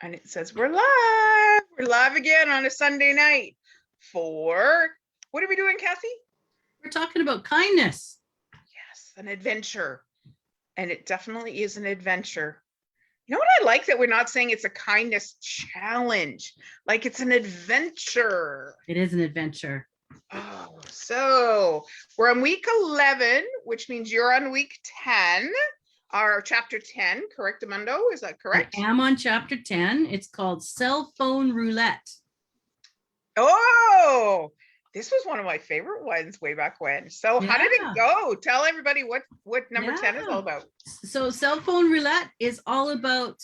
And it says we're live. We're live again on a Sunday night for, what are we doing, Kathy? We're talking about kindness. Yes, an adventure. And it definitely is an adventure. You know what I like? That we're not saying it's a kindness challenge. Like it's an adventure. It is an adventure. Oh, so we're on week 11, which means you're on week 10. Our chapter 10, correct, Amundo? Is that correct? I am on chapter 10. It's called Cell Phone Roulette. Oh, this was one of my favorite ones way back when. So how did Yeah. it go? Tell everybody what number 10 is all about. So Cell Phone Roulette is all about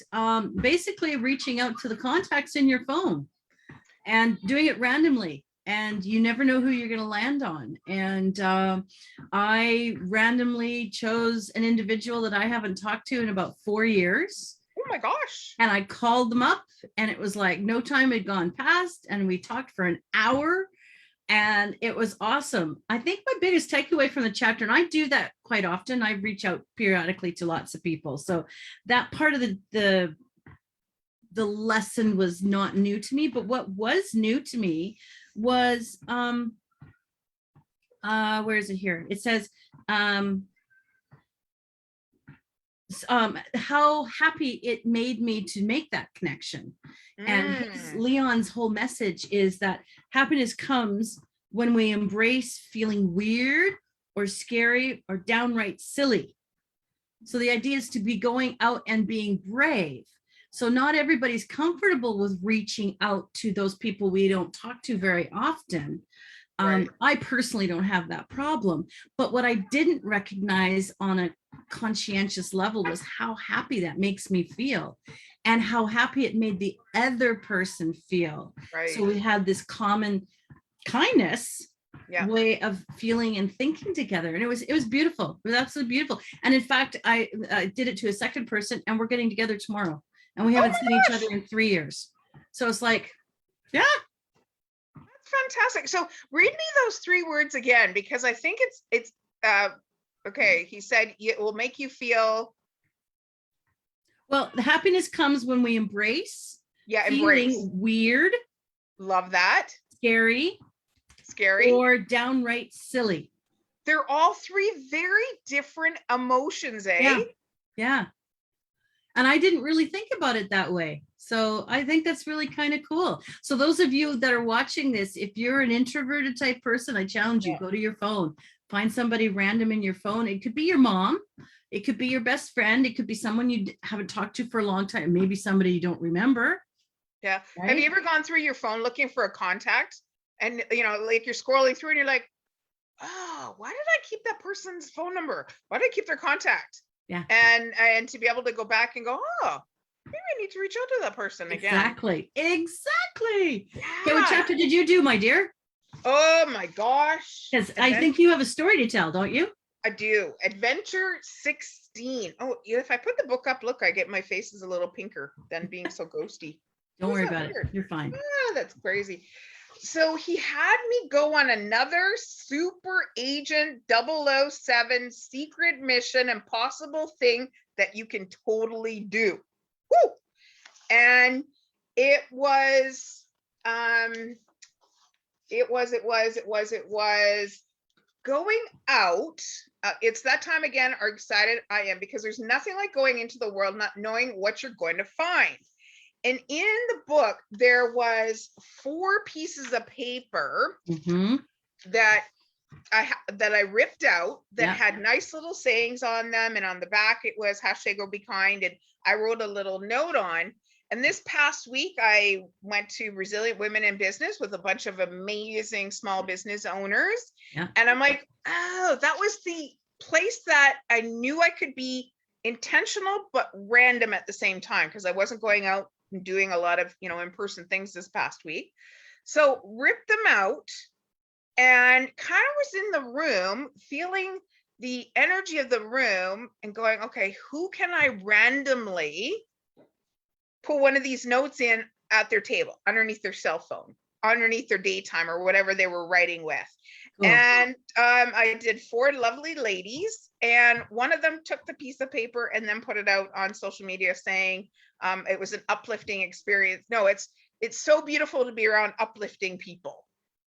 basically reaching out to the contacts in your phone and doing it randomly. And you never know who you're going to land on. And I randomly chose an individual that I haven't talked to in about 4 years. Oh my gosh. And I called them up and it was like no time had gone past and we talked for an hour and it was awesome. I think my biggest takeaway from the chapter, and I do that quite often, I reach out periodically to lots of people. So that part of the lesson was not new to me, but what was new to me was where is it here? It says how happy it made me to make that connection. And Leon's whole message is that happiness comes when we embrace feeling weird or scary or downright silly. So the idea is to be going out and being brave. So not everybody's comfortable with reaching out to those people we don't talk to very often. Right. I personally don't have that problem, but what I didn't recognize on a conscientious level was how happy that makes me feel and how happy it made the other person feel. Right. So we had this common kindness way of feeling and thinking together. And it was beautiful. It was absolutely beautiful. And in fact, I did it to a second person and we're getting together tomorrow and we haven't seen each other in 3 years. So it's like, yeah. Fantastic. So read me those 3 words again, because I think it's okay. He said it will make you feel. Well, the happiness comes when we embrace. Embrace. Weird. Love that. Scary. Or downright silly. They're all 3 very different emotions, eh? Yeah. And I didn't really think about it that way. So I think that's really kind of cool. So those of you that are watching this, if you're an introverted type person, I challenge you, go to your phone, find somebody random in your phone. It could be your mom. It could be your best friend. It could be someone you haven't talked to for a long time. Maybe somebody you don't remember. Yeah. Right? Have you ever gone through your phone looking for a contact and, you know, like you're scrolling through and you're like, oh, why did I keep that person's phone number? Why did I keep their contact? Yeah. And to be able to go back and go, oh, maybe I need to reach out to that person again. Exactly. Yeah. Okay, what chapter did you do, my dear? Oh my gosh. Because I think you have a story to tell, don't you? I do. Adventure 16. Oh, if I put the book up, look, I get my face is a little pinker than being so ghosty. Don't worry about it. You're fine. That's crazy. So he had me go on another super agent 007 secret mission, impossible thing that you can totally do. Woo! And it was going out. It's that time again, are excited I am, because there's nothing like going into the world not knowing what you're going to find. And in the book, there was 4 pieces of paper that I ripped out that had nice little sayings on them. And on the back, it was #GoBeKind. And I wrote a little note on. And this past week, I went to Resilient Women in Business with a bunch of amazing small business owners. Yeah. And I'm like, oh, that was the place that I knew I could be intentional, but random at the same time, because I wasn't going out and doing a lot of, you know, in-person things this past week. So ripped them out and kind of was in the room feeling the energy of the room and going, okay, who can I randomly put one of these notes in at their table, underneath their cell phone, underneath their daytime or whatever they were writing with. Cool. And I did 4 lovely ladies, and one of them took the piece of paper and then put it out on social media saying it was an uplifting experience. No, it's so beautiful to be around uplifting people,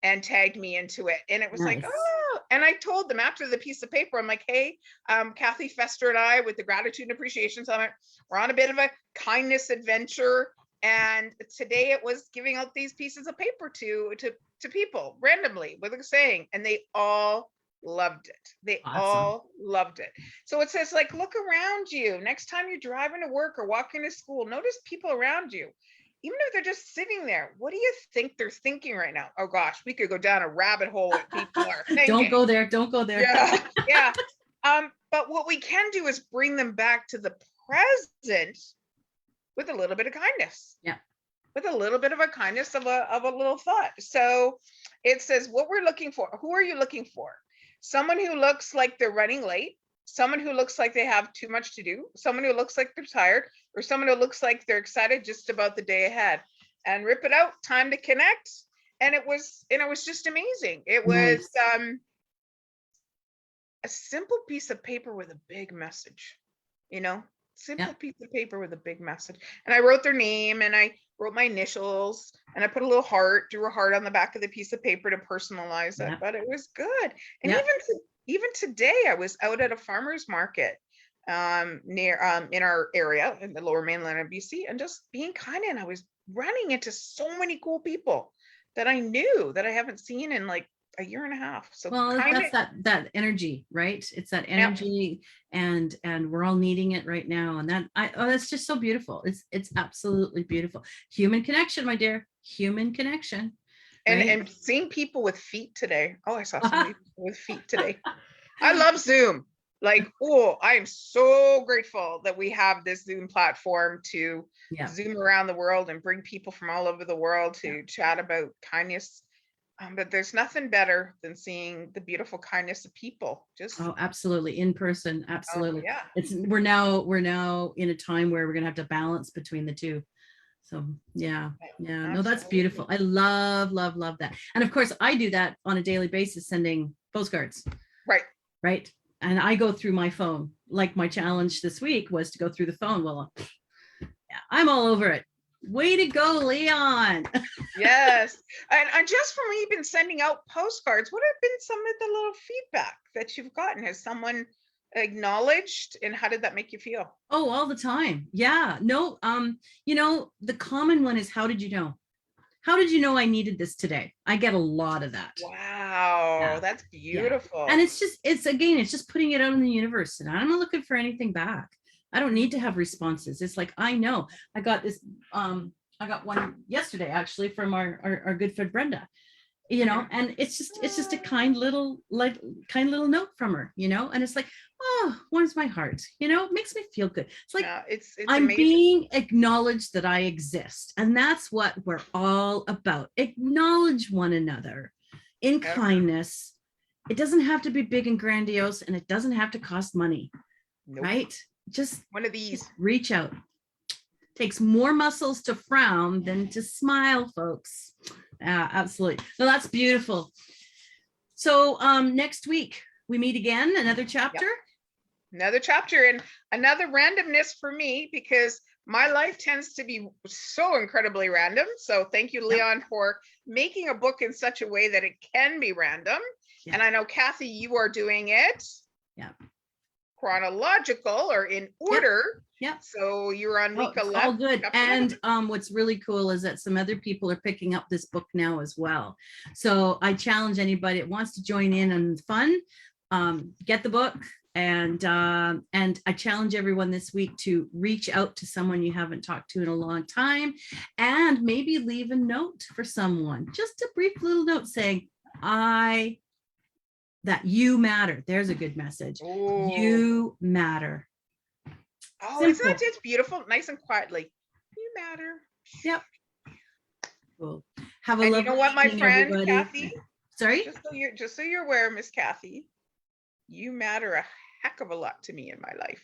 and tagged me into it. And it was like, Nice. oh, and I told them after the piece of paper, I'm like, hey, Kathy Fester and I with the Gratitude and Appreciation Summit, we're on a bit of a kindness adventure. And today it was giving out these pieces of paper to people randomly with a saying, and they all loved it. They Awesome. all loved it. So it says, like, look around you. Next time you're driving to work or walking to school, notice people around you. Even if they're just sitting there, what do you think they're thinking right now? Oh gosh, we could go down a rabbit hole what people are thinking. Don't go there. Don't go there. Yeah, yeah. But what we can do is bring them back to the present with a little bit of kindness. Yeah. With a little bit of a kindness of a little thought. So it says what we're looking for. Who are you looking for? Someone who looks like they're running late, someone who looks like they have too much to do, someone who looks like they're tired, or someone who looks like they're excited just about the day ahead. And rip it out, time to connect. And it was just amazing. It was a simple piece of paper with a big message, simple piece of paper with a big message. And I wrote their name, and I wrote my initials, and I put a little heart, drew a heart on the back of the piece of paper to personalize it. But it was good. And even today, I was out at a farmer's market near in our area in the Lower Mainland of BC, and just being kind. And I was running into so many cool people that I knew that I haven't seen in like a year and a half. So that's that energy, right? It's that energy, and we're all needing it right now. And that's just so beautiful. It's absolutely beautiful. Human connection, my dear. Human connection. Right? And seeing people with feet today. Oh, I saw somebody with feet today. I love Zoom. Like, oh, I am so grateful that we have this Zoom platform to Zoom around the world and bring people from all over the world to chat about kindness. But there's nothing better than seeing the beautiful kindness of people. Absolutely, in person. Absolutely. We're now in a time where we're gonna have to balance between the two. So no, that's beautiful. I love that. And of course I do that on a daily basis, sending postcards. Right. And I go through my phone. Like my challenge this week was to go through the phone. Well, I'm all over it. Way to go, Leon. Yes. And just from even sending out postcards, what have been some of the little feedback that you've gotten? Has someone acknowledged, and how did that make you feel? Oh, all the time. Yeah. No, the common one is, how did you know? How did you know I needed this today? I get a lot of that. Wow, that's beautiful. And it's just putting it out in the universe, and I'm not looking for anything back. I don't need to have responses. It's like, I know I got this. I got one yesterday actually from our good friend Brenda, and it's just a kind little note from her, and it's like, oh, warms my heart, it makes me feel good. It's like, it's I'm amazing. Being acknowledged that I exist. And that's what we're all about. Acknowledge one another in kindness. It doesn't have to be big and grandiose, and it doesn't have to cost money. Right? Just one of these. Just reach out. Takes more muscles to frown than to smile, folks. Absolutely. So that's beautiful. So next week we meet again, another chapter. Another chapter, and another randomness for me, because my life tends to be so incredibly random. So thank you, Leon, for making a book in such a way that it can be random. And I know, Kathy, you are doing it chronological or in order. So you're on week 11. All good. And what's really cool is that some other people are picking up this book now as well. So I challenge anybody that wants to join in on fun, get the book. And I challenge everyone this week to reach out to someone you haven't talked to in a long time, and maybe leave a note for someone, just a brief little note saying, that you matter. There's a good message. Ooh. You matter. Oh, simple. Isn't that just beautiful? Nice and quietly. You matter. Yep. Cool. Have a lovely evening, my friend, everybody. Kathy. Sorry? Just so you're aware, Miss Kathy, you matter a heck of a lot to me in my life.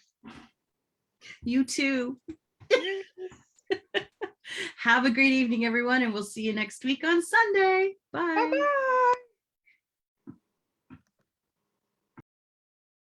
You too. Have a great evening, everyone, and we'll see you next week on Sunday. Bye. Bye-bye.